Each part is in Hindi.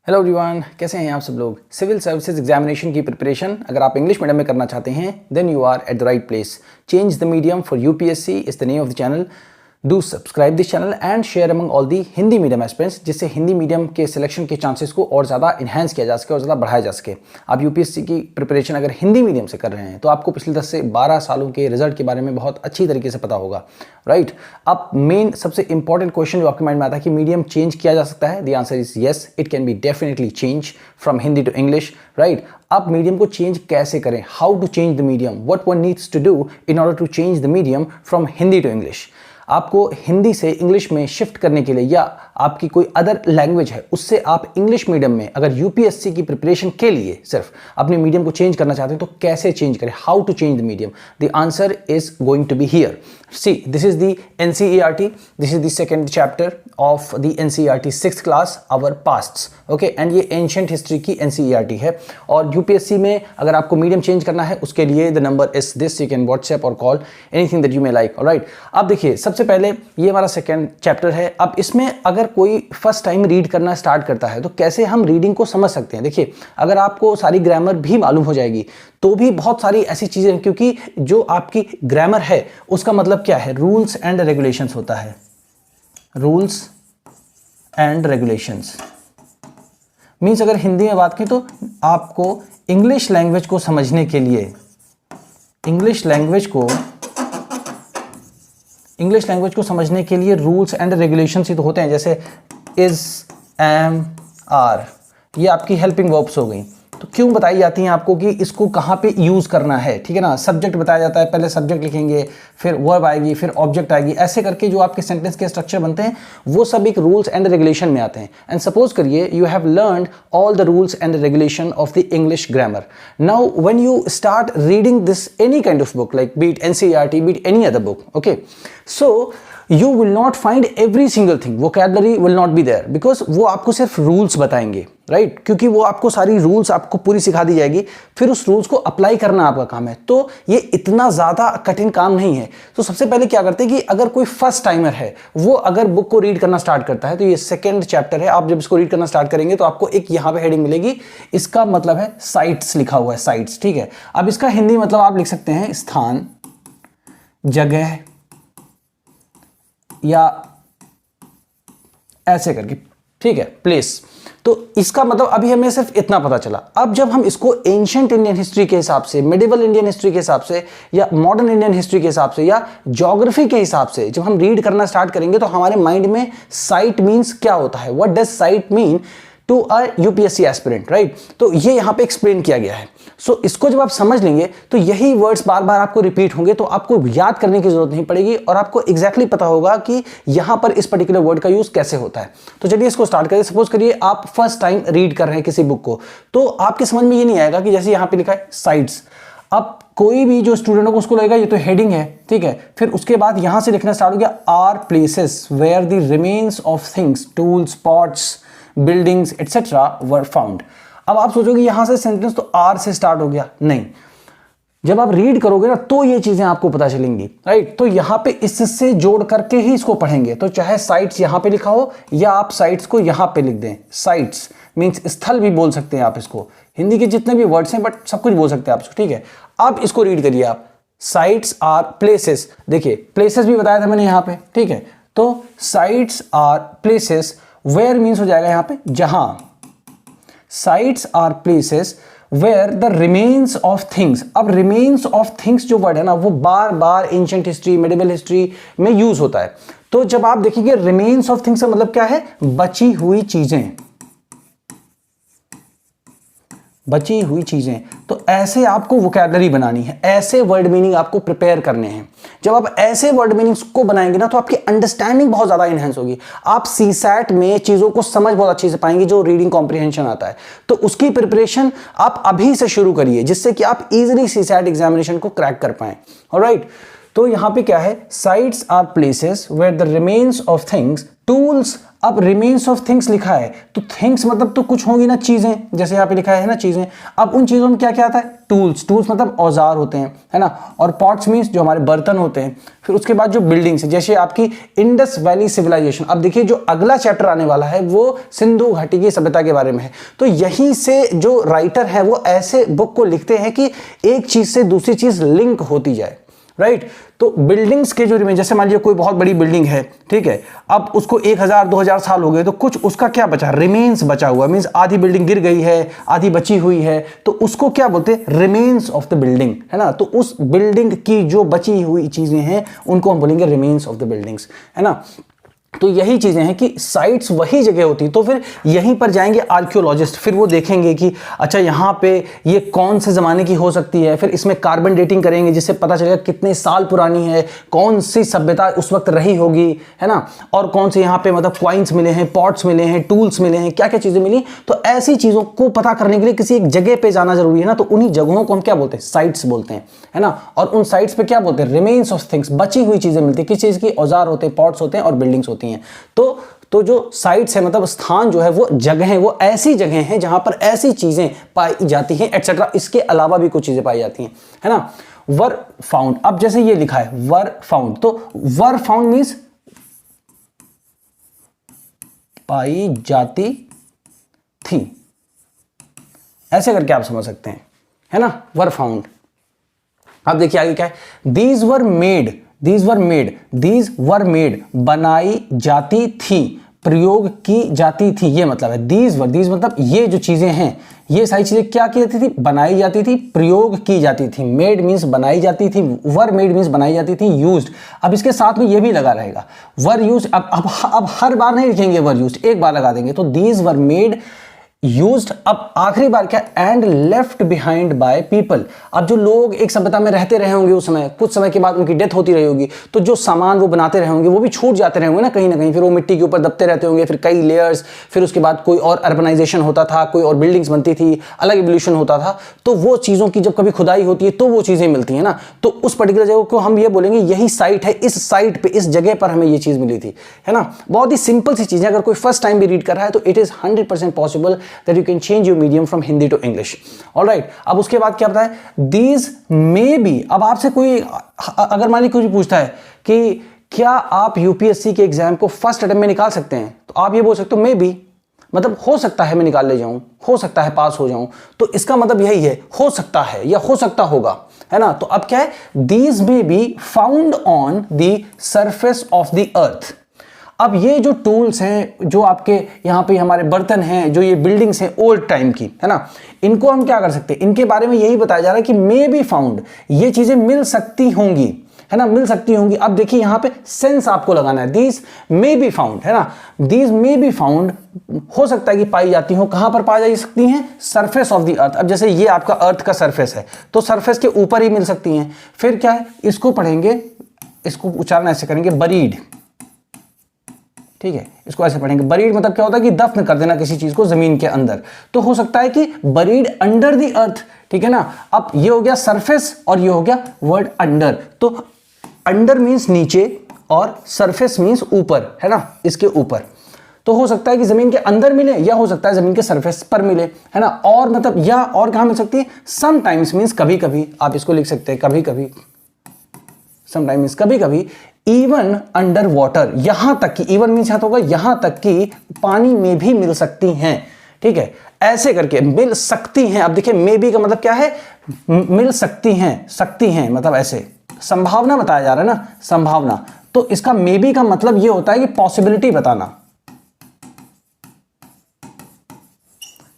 हेलो एवरीवन, कैसे हैं आप सब लोग। सिविल सर्विसेज एग्जामिनेशन की प्रिपरेशन अगर आप इंग्लिश मीडियम में करना चाहते हैं then you are at the right place. Change the medium for UPSC is the name of the channel. Do subscribe this channel and share among all the Hindi medium aspirants, जिससे हिंदी मीडियम के सिलेक्शन के चांसेस को और ज़्यादा इन्हांस किया जा सके और ज़्यादा बढ़ाया जा सके। आप यूपीएससी की प्रिपरेशन अगर हिंदी मीडियम से कर रहे हैं तो आपको पिछले 10 से 12 सालों के रिजल्ट के बारे में बहुत अच्छी तरीके से पता होगा, राइट। अब मेन सबसे इंपॉर्टेंट क्वेश्चन जो आपके माइंड में आता है कि मीडियम चेंज किया जा सकता है, the answer is yes, it can be definitely change from Hindi to English, right. आप मीडियम को चेंज कैसे करें, how to change the medium, what one needs to do in order to change the medium from Hindi to English. आपको हिंदी से इंग्लिश में शिफ्ट करने के लिए या आपकी कोई अदर लैंग्वेज है उससे आप इंग्लिश मीडियम में अगर यूपीएससी की प्रिपरेशन के लिए सिर्फ अपने मीडियम को चेंज करना चाहते हैं तो कैसे चेंज करें, how to change the medium. The answer is going to be here. See, this is the NCERT, this is the second chapter of the NCERT 6th class our pasts, okay. And ये एंशिएंट हिस्ट्री की एनसीईआरटी है और यूपीएससी में अगर आपको मीडियम चेंज करना है उसके लिए the number is this, you can WhatsApp और call anything that you may like, alright. अब देखिए, सबसे पहले ये हमारा सेकंड चैप्टर है। अब इसमें अगर कोई फर्स्ट टाइम रीड करना स्टार्ट करता है तो कैसे हम रीडिंग को समझ सकते हैं। देखिए, अगर आपको सारी ग्रामर भी मालूम हो जाएगी तो भी बहुत सारी ऐसी चीजें हैं, क्योंकि जो आपकी ग्रामर है उसका मतलब क्या है, रूल्स एंड रेगुलेशंस होता है। रूल्स एंड रेगुलेशंस मीन्स अगर हिंदी में बात करें तो आपको इंग्लिश लैंग्वेज को समझने के लिए इंग्लिश लैंग्वेज को समझने के लिए रूल्स एंड रेगुलेशंस ही तो होते हैं, जैसे इज, एम, आर, ये आपकी हेल्पिंग वर्ब्स हो गई। तो क्यों बताई जाती हैं आपको कि इसको कहाँ पे यूज़ करना है, ठीक है ना। सब्जेक्ट बताया जाता है, पहले सब्जेक्ट लिखेंगे, फिर वर्ब आएगी, फिर ऑब्जेक्ट आएगी, ऐसे करके जो आपके सेंटेंस के स्ट्रक्चर बनते हैं वो सब एक रूल्स एंड रेगुलेशन में आते हैं। एंड सपोज करिए you have learned all the rules and regulation of the English grammar. Now when you start reading this any kind of book like be it NCERT, be it any other book, okay, so you will not find every single thing, vocabulary will not be there, because वो आपको सिर्फ रूल्स बताएंगे, राइट, क्योंकि वो आपको सारी रूल्स आपको पूरी सिखा दी जाएगी, फिर उस रूल्स को अप्लाई करना आपका काम है। तो ये इतना ज़्यादा कठिन काम नहीं है। तो सबसे पहले क्या करते हैं कि अगर कोई फर्स्ट टाइमर है वो अगर बुक को रीड करना स्टार्ट करता है तो ये सेकेंड चैप्टर है, आप जब इसको रीड करना स्टार्ट करेंगे तो आपको एक यहाँ पे हेडिंग मिलेगी, इसका मतलब है साइट्स लिखा हुआ है, साइट्स, ठीक है। अब इसका हिंदी मतलब आप लिख सकते हैं स्थान, जगह, या ऐसे करके, ठीक है, प्लेस। तो इसका मतलब अभी हमें सिर्फ इतना पता चला। अब जब हम इसको एंशिएंट इंडियन हिस्ट्री के हिसाब से, मिडिवल इंडियन हिस्ट्री के हिसाब से, या मॉडर्न इंडियन हिस्ट्री के हिसाब से, या ज्योग्राफी के हिसाब से जब हम रीड करना स्टार्ट करेंगे तो हमारे माइंड में साइट मीन्स क्या होता है, what does site mean to a UPSC aspirant, right. तो ये यहां पे एक्सप्लेन किया गया है। सो इसको जब आप समझ लेंगे तो यही वर्ड्स बार बार आपको रिपीट होंगे, तो आपको याद करने की जरूरत नहीं पड़ेगी और आपको एग्जैक्टली पता होगा कि यहां पर इस पर्टिकुलर वर्ड का यूज कैसे होता है। तो चलिए इसको स्टार्ट करें। सपोज करिए आप फर्स्ट टाइम रीड कर रहे हैं किसी बुक को, तो आपकी समझ में ये नहीं आएगा कि जैसे यहां पे लिखा है साइट्स, अब कोई भी जो स्टूडेंट होगा उसको लगेगा ये तो हेडिंग है, ठीक है। फिर उसके बाद यहां से लिखना स्टार्ट हो गया, are places where the remains of things, tools, pots, buildings etcetera were found. अब आप सोचोगे यहां से सेंटेंस तो आर से स्टार्ट हो गया, नहीं। जब आप रीड करोगे ना तो ये चीजें आपको पता चलेंगी, राइट। तो यहां पे इससे जोड़ करके ही इसको पढ़ेंगे। तो चाहे साइट्स यहां पे लिखा हो या आप साइट्स को यहां पे लिख दें। साइट्स मींस स्थल भी बोल सकते हैं आप इसको, हिंदी के जितने भी वर्ड्स हैं बट सब कुछ बोल सकते हैं आप इसको, ठीक है। अब इसको रीड करिए आप, साइट्स आर प्लेसेस। देखिए प्लेसेस भी बताया था मैंने यहां पे, ठीक है। तो sites are places, where means हो जाएगा यहां पे जहां, sites are places where the remains of things. अब रिमेन्स ऑफ थिंग्स जो वर्ड है ना वो बार बार एंशिएंट हिस्ट्री, मिडिवल हिस्ट्री में यूज होता है। तो जब आप देखेंगे रिमेन्स ऑफ थिंग्स का मतलब क्या है, बची हुई चीजें, बची हुई चीजें। तो ऐसे आपको वोकैबुलरी बनानी है, ऐसे वर्ड मीनिंग आपको प्रिपेयर करने हैं। जब आप ऐसे वर्ड मीनिंग्स को बनाएंगे ना तो आपकी अंडरस्टैंडिंग बहुत ज्यादा इनहेंस होगी। आप सीसैट में चीजों को समझ बहुत अच्छे से पाएंगे, जो रीडिंग कॉम्प्रिहेंशन आता है। तो उसकी प्रिपरेशन आप अभी से शुरू करिए जिससे कि आप इजीली सीसैट एग्जामिनेशन को क्रैक कर पाएं, ऑलराइट। तो यहां पे क्या है, sites are places where the remains of things tools, अब रिमेन्स ऑफ थिंग्स लिखा है तो थिंग्स मतलब तो कुछ होंगी ना, चीजें, जैसे यहाँ पे लिखा है ना चीजें। अब उन चीजों में क्या क्या आता है, टूल्स, टूल्स मतलब औजार होते हैं, है ना। और पॉट्स मीन्स जो हमारे बर्तन होते हैं। फिर उसके बाद जो बिल्डिंग्स है, जैसे आपकी इंडस वैली सिविलाइजेशन। अब देखिए जो अगला चैप्टर आने वाला है वो सिंधु घाटी की सभ्यता के बारे में है। तो यहीं से जो राइटर है वो ऐसे बुक को लिखते हैं कि एक चीज से दूसरी चीज लिंक होती जाए, राइट। तो बिल्डिंग्स के जो रिमेन, जैसे मान लीजिए कोई बहुत बड़ी बिल्डिंग है, ठीक है, अब उसको 1000-2000 साल हो गए, तो कुछ उसका क्या बचा, रिमेन्स बचा हुआ, मींस आधी बिल्डिंग गिर गई है, आधी बची हुई है, तो उसको क्या बोलते हैं, रिमेन्स ऑफ द बिल्डिंग, है ना। तो उस बिल्डिंग की जो बची हुई चीजें हैं उनको हम बोलेंगे रिमेन्स ऑफ द बिल्डिंग्स, है ना। तो यही चीजें हैं कि साइट्स वही जगह होती है। तो फिर यहीं पर जाएंगे आर्कियोलॉजिस्ट, फिर वो देखेंगे कि अच्छा यहाँ पे ये कौन से ज़माने की हो सकती है, फिर इसमें कार्बन डेटिंग करेंगे जिससे पता चलेगा कितने साल पुरानी है, कौन सी सभ्यता उस वक्त रही होगी, है ना। और कौन से यहाँ पे मतलब क्वाइंस मिले हैं, पॉट्स मिले हैं, टूल्स मिले हैं, क्या क्या चीज़ें मिली। तो ऐसी चीज़ों को पता करने के लिए किसी एक जगह पर जाना जरूरी है ना। तो उन्हीं जगहों को हम क्या बोलते हैं, साइट्स बोलते हैं, है ना। और उन साइट्स पर क्या बोलते हैं, रिमेन्स ऑफ थिंग्स, बची हुई चीज़ें मिलती है, किस चीज़ की, औजार होते हैं, पॉट्स होते हैं और बिल्डिंग्स होती हैं। तो जो साइट्स है मतलब स्थान जो है वो जगह है, वो ऐसी जगह हैं जहां पर ऐसी चीजें पाई जाती हैं एटसेट्रा। इसके अलावा भी कुछ चीजें पाई जाती हैं, है ना। वर फाउंड, अब जैसे ये लिखा है वर फाउंड, तो वर फाउंड मींस पाई जाती थी, ऐसे करके आप समझ सकते हैं, है ना, वर फाउंड। अब देखिए आगे क्या है, these were made, these were made, these were made, बनाई जाती थी, प्रयोग की जाती थी, ये मतलब है। दीज वर, दीज मतलब ये जो चीजें हैं, ये सारी चीजें क्या की जाती थी, बनाई जाती थी, प्रयोग की जाती थी। मेड मीन्स बनाई जाती थी, वर मेड मीन्स बनाई जाती थी, यूज्ड। अब इसके साथ में ये भी लगा रहेगा वर यूज्ड। अब हर बार नहीं लिखेंगे वर यूज्ड, एक बार लगा देंगे। तो दीज वर मेड, यूज्ड। अब आखिरी बार क्या, and left behind by people. अब जो लोग एक सभ्यता में रहते रहे होंगे उस समय, कुछ समय के बाद उनकी डेथ होती रही होगी, तो जो सामान वो बनाते रहे होंगे वो भी छूट जाते रहे होंगे ना कहीं, फिर वो मिट्टी के ऊपर दबते रहते होंगे, फिर कई लेयर्स, फिर उसके बाद कोई और अर्बनाइजेशन होता था, कोई और बिल्डिंग्स बनती थी, अलग इवोल्यूशन होता था। तो वो चीज़ों की जब कभी खुदाई होती है तो वो चीज़ें मिलती है ना। तो उस पर्टिकुलर जगह को हम ये बोलेंगे यही साइट है, इस साइट पे, इस जगह पर हमें ये चीज़ मिली थी, है ना। बहुत ही सिंपल सी चीज़ है, अगर कोई फर्स्ट टाइम भी रीड कर रहा है तो it is 100% possible that you can change medium from Hindi to English. Alright, अब उसके बाद क्या बताया, दीज मे बी। अब आपसे कोई अगर मान लीजिए कुछ पूछता है कि क्या आप यूपीएससी के एग्जाम को फर्स्ट अटेम्प्ट में निकाल सकते हैं, तो आप ये बोल सकते हो मे बी, मतलब हो सकता है मैं निकाल ले जाऊं, हो सकता है पास हो जाऊं। तो इसका मतलब यही है, हो सकता है या हो सकता होगा, है ना। तो अब क्या है, these may be found on the surface of the earth. अब ये जो टूल्स हैं, जो आपके यहाँ पे हमारे बर्तन हैं, जो ये बिल्डिंग्स हैं ओल्ड टाइम की, है ना, इनको हम क्या कर सकते हैं, इनके बारे में यही बताया जा रहा है कि मे बी फाउंड, ये चीजें मिल सकती होंगी, है ना, मिल सकती होंगी। अब देखिए यहाँ पे सेंस आपको लगाना है, दीज मे बी फाउंड, है ना, दीज मे बी फाउंड, हो सकता है कि पाई जाती हो। कहां पर पाई जा सकती हैं, सरफेस ऑफ द अर्थ। अब जैसे ये आपका अर्थ का सरफेस है तो सरफेस के ऊपर ही मिल सकती हैं। फिर क्या है, इसको पढ़ेंगे, इसको उच्चारण ऐसे करेंगे, बरीड, ठीक है, इसको ऐसे पढ़ेंगे। बरीड मतलब क्या होता है कि दफन कर देना किसी चीज को जमीन के अंदर। तो हो सकता है कि बरीड अंडर द अर्थ, ठीक है ना। अब ये हो गया सरफेस और ये हो गया वर्ड अंडर। तो अंडर मींस नीचे और सरफेस मींस ऊपर, है ना, इसके ऊपर। तो हो सकता है कि जमीन के अंदर मिले या हो सकता है जमीन के सरफेस पर मिले, है ना। और मतलब या और कहां मिल सकती है, समटाइम्स मींस कभी कभी, आप इसको लिख सकते हैं कभी कभी, समटाइम्स कभी कभी, इवन अंडर वाटर, यहां तक कि, इवन मीन्स होगा यहां तक कि पानी में भी मिल सकती हैं, ठीक है, ऐसे करके मिल सकती हैं। अब देखिए मे बी का मतलब क्या है, मिल सकती हैं मतलब ऐसे संभावना बताया जा रहा है ना, संभावना। तो इसका मे बी का मतलब यह होता है कि पॉसिबिलिटी बताना,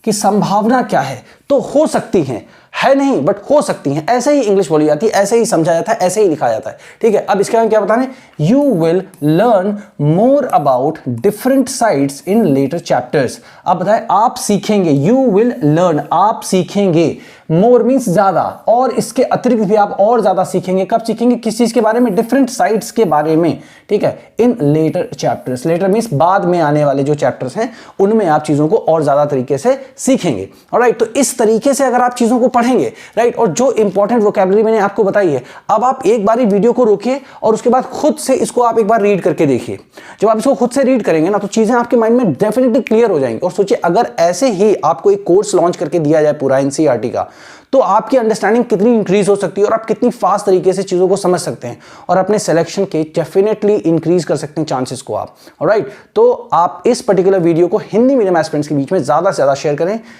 कि संभावना क्या है। तो हो सकती हैं, है नहीं बट हो सकती हैं, ऐसे ही इंग्लिश बोली जाती है, ऐसे ही समझा जाता है, ऐसे ही लिखा जाता है, ठीक है। अब इसके बारे में क्या बताने, you will learn more about different sites in later chapters. अब बताएं, आप सीखेंगे, यू विल लर्न, आप सीखेंगे, मोर मीन्स ज्यादा, और इसके अतिरिक्त भी आप और ज्यादा सीखेंगे। कब सीखेंगे, किस चीज के बारे में, डिफरेंट साइट्स के बारे में, ठीक है, इन लेटर चैप्टर्स। लेटर मीन्स बाद में आने वाले जो चैप्टर्स हैं उनमें आप चीजों को और ज्यादा तरीके से सीखेंगे। ऑलराइट, तो इस तरीके से अगर आप चीजों को पढ़ेंगे पढ़ेंगे, राइट। और जो इंपॉर्टेंट वोकैबुलरी मैंने आपको बताई है, अब आप एक बार वीडियो को रोकिए और उसके बाद खुद से इसको आप एक बार रीड करके देखिए। जब आप इसको खुद से रीड करेंगे ना, तो चीजें आपके माइंड में डेफिनेटली क्लियर हो जाएंगी। और सोचिए, अगर ऐसे ही आपको एक कोर्स लॉन्च करके दिया जाए पूरा एनसीईआरटी का, तो आपकी अंडरस्टैंडिंग कितनी इंक्रीज हो सकती है और आप कितनी फास्ट तरीके से चीजों को समझ सकते हैं और अपने सिलेक्शन के डेफिनेटली इंक्रीज कर सकते हैं चांसेस को आप। ऑलराइट, तो आप इस पर्टिकुलर वीडियो को हिंदी मीडियम एस्पिरेंट्स के बीच में ज्यादा से ज्यादा शेयर करें,